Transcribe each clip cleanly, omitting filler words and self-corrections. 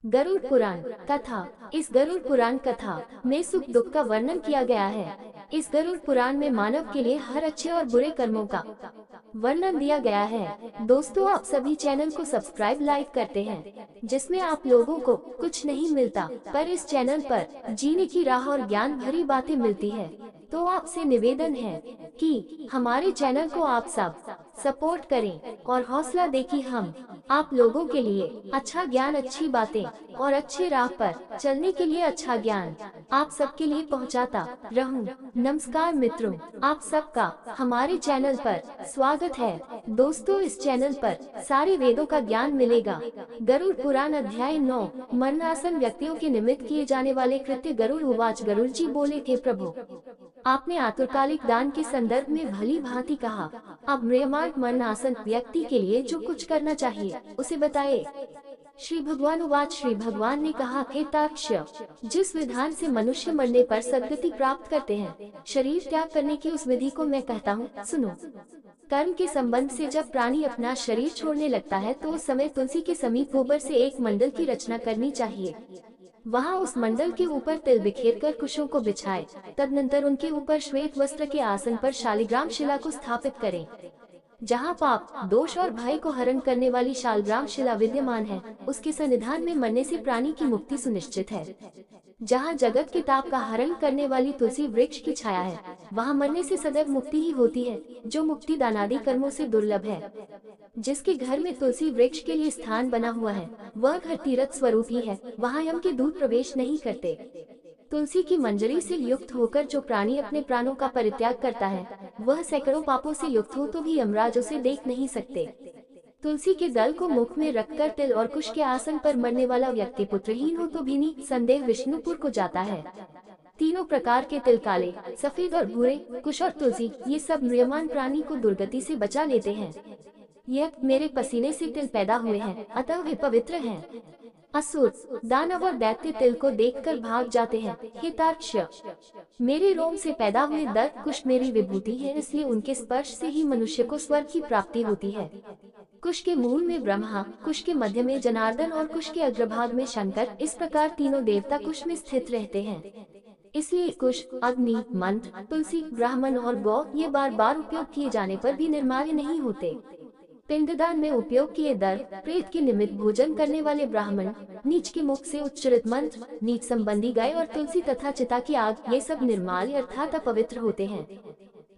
गरुड़ पुराण कथा। इस गरुड़ पुराण कथा में सुख दुख का वर्णन किया गया है। इस गरुड़ पुराण में मानव के लिए हर अच्छे और बुरे कर्मों का वर्णन दिया गया है। दोस्तों, आप सभी चैनल को सब्सक्राइब लाइक करते हैं, जिसमें आप लोगों को कुछ नहीं मिलता, पर इस चैनल पर जीने की राह और ज्ञान भरी बातें मिलती है। तो आपसे निवेदन है कि हमारे चैनल को आप सब सपोर्ट करें और हौसला दें कि हम आप लोगों के लिए अच्छा ज्ञान, अच्छी बातें और अच्छे राह पर चलने के लिए अच्छा ज्ञान आप सबके लिए पहुंचाता रहूं। नमस्कार मित्रों, आप सबका हमारे चैनल पर स्वागत है। दोस्तों, इस चैनल पर सारे वेदों का ज्ञान मिलेगा। गरुड़ पुराण अध्याय 9। मरणासन व्यक्तियों के निमित्त किए जाने वाले कृत्य। गरुड़ उवाच। गरुड़ जी बोले थे, प्रभु आपने आतुरकालिक दान के संदर्भ में भली भांति कहा। अब म्रियमाण मरणासन व्यक्ति के लिए जो कुछ करना चाहिए उसे बताए। श्री भगवान उवाच। श्री भगवान ने कहा, हे तार्क्ष्य, जिस विधान से मनुष्य मरने पर सद्गति प्राप्त करते हैं, शरीर त्याग करने की उस विधि को मैं कहता हूँ, सुनो। कर्म के संबंध से जब प्राणी अपना शरीर छोड़ने लगता है तो उस समय तुलसी के समीप गोबर से एक मंडल की रचना करनी चाहिए। वहाँ उस मंडल के ऊपर तिल बिखेरकर कुशों को बिछाए। तदनंतर उनके ऊपर श्वेत वस्त्र के आसन पर शालिग्राम शिला को स्थापित करें। जहाँ पाप, दोष और भय को हरण करने वाली शालग्राम शिला विद्यमान है, उसके सन्निधान में मरने से प्राणी की मुक्ति सुनिश्चित है। जहाँ जगत के ताप का हरण करने वाली तुलसी वृक्ष की छाया है, वहाँ मरने से सदैव मुक्ति ही होती है, जो मुक्ति दानादि कर्मों से दुर्लभ है। जिसके घर में तुलसी वृक्ष के लिए स्थान बना हुआ है, वह घर तीर्थ स्वरूप ही है, वहाँ यम के दूत प्रवेश नहीं करते। तुलसी की मंजरी से युक्त होकर जो प्राणी अपने प्राणों का परित्याग करता है, वह सैकड़ों पापों से युक्त हो तो भी यमराज उसे देख नहीं सकते। तुलसी के दल को मुख में रखकर तिल और कुश के आसन पर मरने वाला व्यक्ति पुत्रहीन हो तो भी निसंदेह विष्णुपुर को जाता है। तीनों प्रकार के तिल, काले, सफेद और भूरे, कुश और तुलसी, ये सब म्रियमाण प्राणी को दुर्गति से बचा लेते हैं। यह मेरे पसीने से तिल पैदा हुए हैं, अतः वे पवित्र हैं। असुर, दानव और दैत्य तिल को देखकर भाग जाते हैं। हे तार्क्ष्य, मेरे रोम से पैदा हुए दर्प कुश मेरी विभूति है, इसलिए उनके स्पर्श से ही मनुष्य को स्वर्ग की प्राप्ति होती है। कुश के मूल में ब्रह्मा, कुश के मध्य में जनार्दन और कुश के अग्रभाग में शंकर, इस प्रकार तीनों देवता कुश में स्थित रहते हैं। इसलिए कुश, अग्नि, मंत्र, तुलसी, ब्राह्मण और गौ ये बार बार उपयोग किए जाने पर भी निर्माल्य नहीं होते। पिंडदान में उपयोग किए दर्प, प्रेत के निमित्त भोजन करने वाले ब्राह्मण, नीच के मुख से उच्चरित मंत्र, नीच संबंधी गाय और तुलसी तथा चिता की आग, ये सब निर्माल्य अर्थात अपवित्र होते हैं।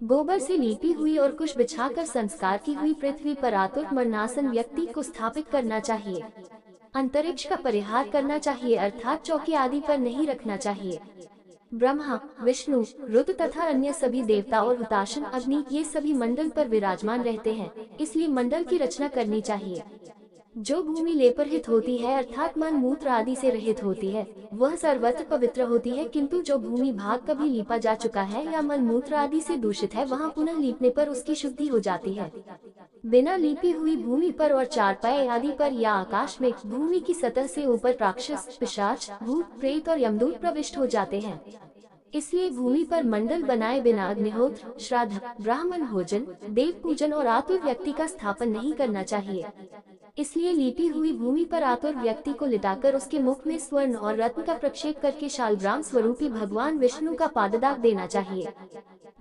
गोबर से लीपी हुई और कुश बिछाकर संस्कार की हुई पृथ्वी पर आतुर मरणासन व्यक्ति को स्थापित करना चाहिए। अंतरिक्ष का परिहार करना चाहिए, अर्थात चौकी आदि पर नहीं रखना चाहिए। ब्रह्मा, विष्णु, रुद्र तथा अन्य सभी देवता और हुताशन अग्नि, ये सभी मंडल पर विराजमान रहते हैं, इसलिए मंडल की रचना करनी चाहिए। जो भूमि लेपरहित होती है, अर्थात मल मूत्र आदि से रहित होती है, वह सर्वत्र पवित्र होती है, किंतु जो भूमि भाग कभी लीपा जा चुका है या मल मूत्र आदि से दूषित है, वहाँ पुनः लीपने पर उसकी शुद्धि हो जाती है। बिना लीपी हुई भूमि पर और चारपाई आदि पर या आकाश में भूमि की सतह से ऊपर राक्षस, पिशाच, भूत, प्रेत और यमदूत प्रविष्ट हो जाते हैं। इसलिए भूमि पर मंडल बनाए बिना अग्निहोत्र, श्राद्ध, ब्राह्मण भोजन, देव पूजन और आतुर व्यक्ति का स्थापन नहीं करना चाहिए। इसलिए लीपी हुई भूमि पर आतुर व्यक्ति को लिटाकर उसके मुख में स्वर्ण और रत्न का प्रक्षेप करके शालग्राम स्वरूपी भगवान विष्णु का पाददाग देना चाहिए।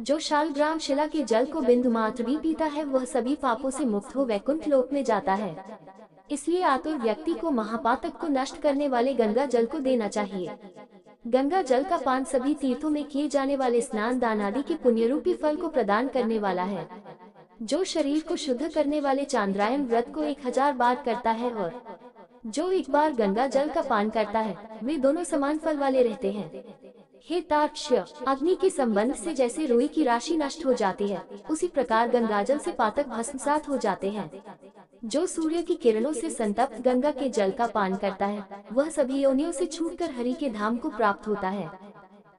जो शालग्राम शिला के जल को बिंदु मात्र भी पीता है, वह सभी पापों से मुक्त हो वैकुंठ लोक में जाता है। इसलिए आतुर व्यक्ति को महापातक को नष्ट करने वाले गंगा जल को देना चाहिए। गंगा जल का पान सभी तीर्थों में किए जाने वाले स्नान दान आदि के पुण्य रूपी फल को प्रदान करने वाला है। जो शरीर को शुद्ध करने वाले चांद्रायन व्रत को 1000 बार करता है और जो एक बार गंगा जल का पान करता है, वे दोनों समान फल वाले रहते हैं। हे तार्क्ष्य, अग्नि के संबंध से जैसे रुई की राशि नष्ट हो जाती है, उसी प्रकार गंगाजल से पातक भस्मसात हो जाते हैं। जो सूर्य की किरणों से संतप्त गंगा के जल का पान करता है, वह सभी योनियों से छूटकर हरि के धाम को प्राप्त होता है।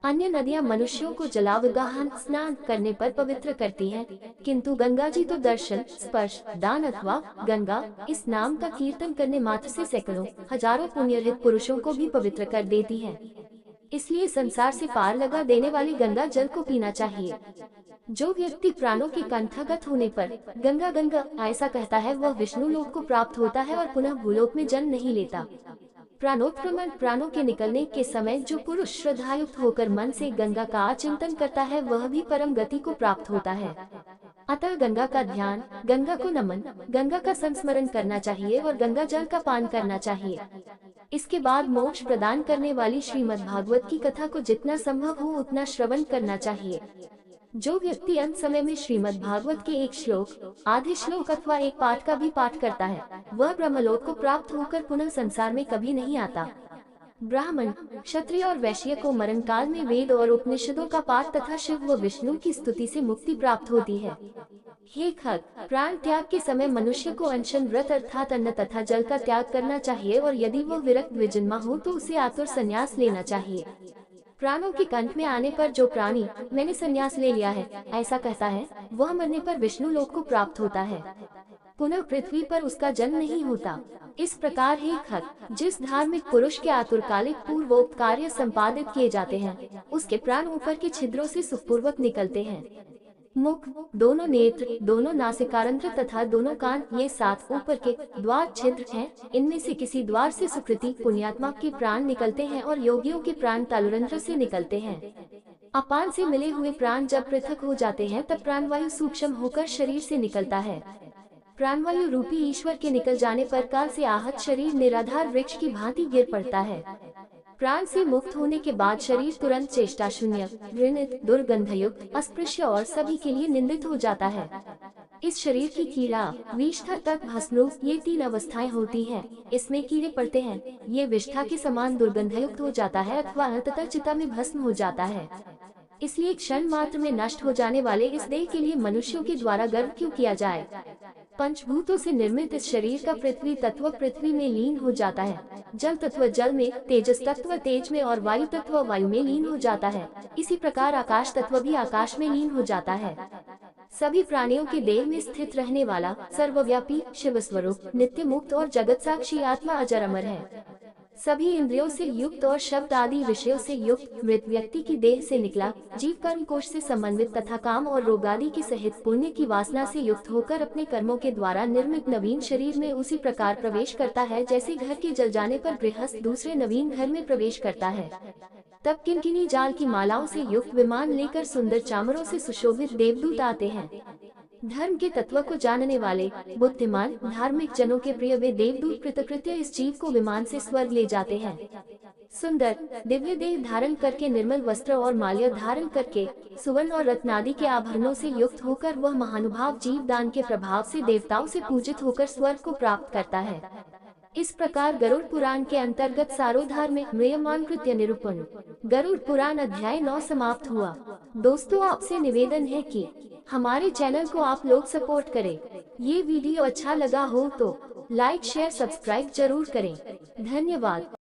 अन्य नदियां मनुष्यों को जलावगाहन स्नान करने पर पवित्र करती हैं, किंतु गंगा जी तो दर्शन, स्पर्श, दान अथवा गंगा इस नाम का कीर्तन करने मात्र से सैकड़ों, हजारों पुण्यरहित पुरुषों को भी पवित्र कर देती हैं। इसलिए संसार से पार लगा देने वाली गंगा जल को पीना चाहिए। जो व्यक्ति प्राणों के कंठगत होने पर गंगा गंगा ऐसा कहता है, वह विष्णु लोक को प्राप्त होता है और पुनः भूलोक में जन्म नहीं लेता। प्राणोत्क्रमण, प्राणों के निकलने के समय जो पुरुष श्रद्धायुक्त होकर मन से गंगा का चिंतन करता है वह भी परम गति को प्राप्त होता है। अतः गंगा का ध्यान, गंगा को नमन, गंगा का संस्मरण करना चाहिए और गंगा जल का पान करना चाहिए। इसके बाद मोक्ष प्रदान करने वाली श्रीमद् भागवत की कथा को जितना संभव हो उतना श्रवण करना चाहिए। जो व्यक्ति अंत समय में श्रीमद् भागवत के एक श्लोक, आधे श्लोक अथवा एक पाठ का भी पाठ करता है, वह ब्रह्मलोक को प्राप्त होकर पुनः संसार में कभी नहीं आता। ब्राह्मण, क्षत्रिय और वैश्य को मरण काल में वेद और उपनिषदों का पाठ तथा शिव व विष्णु की स्तुति से मुक्ति प्राप्त होती है। हे खग, प्राण त्याग के समय मनुष्य को अनशन व्रत अर्थात अन्न तथा जल का त्याग करना चाहिए और यदि वो विरक्त विजन्मा हो तो उसे आतुर संन्यास लेना चाहिए। प्राणों के कंठ में आने पर जो प्राणी मैंने संन्यास ले लिया है ऐसा कहता है, वह मरने पर विष्णु लोक को प्राप्त होता है, पुनः पृथ्वी पर उसका जन्म नहीं होता। इस प्रकार हे खग, जिस धार्मिक पुरुष के आतुरकालिक पूर्वोक्त कार्य संपादित किए जाते हैं उसके प्राण ऊपर के छिद्रों से सुखपूर्वक निकलते हैं। मुख, दोनों नेत्र, दोनों नासिकारंध्र तथा दोनों कान, ये 7 ऊपर के द्वार छिद्र हैं। इनमें से किसी द्वार से सुकृति पुण्यात्मा के प्राण निकलते हैं और योगियों के प्राण तालुरंध्र से निकलते हैं। अपान से मिले हुए प्राण जब पृथक हो जाते हैं तब प्राणवायु सूक्ष्म होकर शरीर से निकलता है। प्राणवायु रूपी ईश्वर के निकल जाने पर काल से आहत शरीर निराधार वृक्ष की भांति गिर पड़ता है। प्राण से मुक्त होने के बाद शरीर तुरंत चेष्टा शून्य, घृणित, दुर्गंधयुक्त, अस्पृश्य और सभी के लिए निंदित हो जाता है। इस शरीर की कीड़ा, विष्ठा तक भस्म, ये 3 अवस्थाएं होती हैं। इसमें कीड़े पड़ते हैं, ये विष्ठा के समान दुर्गंधयुक्त हो जाता है अथवा अंततः चिता में भस्म हो जाता है। इसलिए क्षण मात्र में नष्ट हो जाने वाले इस देह के लिए मनुष्यों के द्वारा गर्व क्यों किया जाए। पंचभूतों से निर्मित इस शरीर का पृथ्वी तत्व पृथ्वी में लीन हो जाता है, जल तत्व जल में, तेजस तत्व तेज में और वायु तत्व वायु में लीन हो जाता है। इसी प्रकार आकाश तत्व भी आकाश में लीन हो जाता है। सभी प्राणियों के देह में स्थित रहने वाला सर्वव्यापी शिव स्वरूप नित्य मुक्त और जगत साक्षी आत्मा अजर अमर है। सभी इंद्रियों से युक्त और शब्द आदि विषयों से युक्त मृत व्यक्ति की देह से निकला जीव कर्म कोश से समन्वित तथा काम और रोग आदि के सहित पुण्य की वासना से युक्त होकर अपने कर्मों के द्वारा निर्मित नवीन शरीर में उसी प्रकार प्रवेश करता है जैसे घर के जल जाने पर गृहस्थ दूसरे नवीन घर में प्रवेश करता है। तब किनकिनी जाल की मालाओं से युक्त विमान लेकर सुंदर चामरों से सुशोभित देवदूत आते हैं। धर्म के तत्व को जानने वाले बुद्धिमान धार्मिक जनों के प्रिय वे देवदूत कृतकृत्य इस जीव को विमान से स्वर्ग ले जाते हैं। सुंदर दिव्य देह धारण करके, निर्मल वस्त्र और माल्य धारण करके, सुवर्ण और रत्नादि के आभरणों से युक्त होकर वह महानुभाव जीव दान के प्रभाव से देवताओं से पूजित होकर स्वर्ग को प्राप्त करता है। इस प्रकार गरुड़ पुराण के अंतर्गत सारोधार में म्रियमान कृत्य निरूपण गरुड़ पुराण अध्याय 9 समाप्त हुआ। दोस्तों, आपसे निवेदन है कि हमारे चैनल को आप लोग सपोर्ट करें। ये वीडियो अच्छा लगा हो तो लाइक शेयर सब्सक्राइब जरूर करें। धन्यवाद।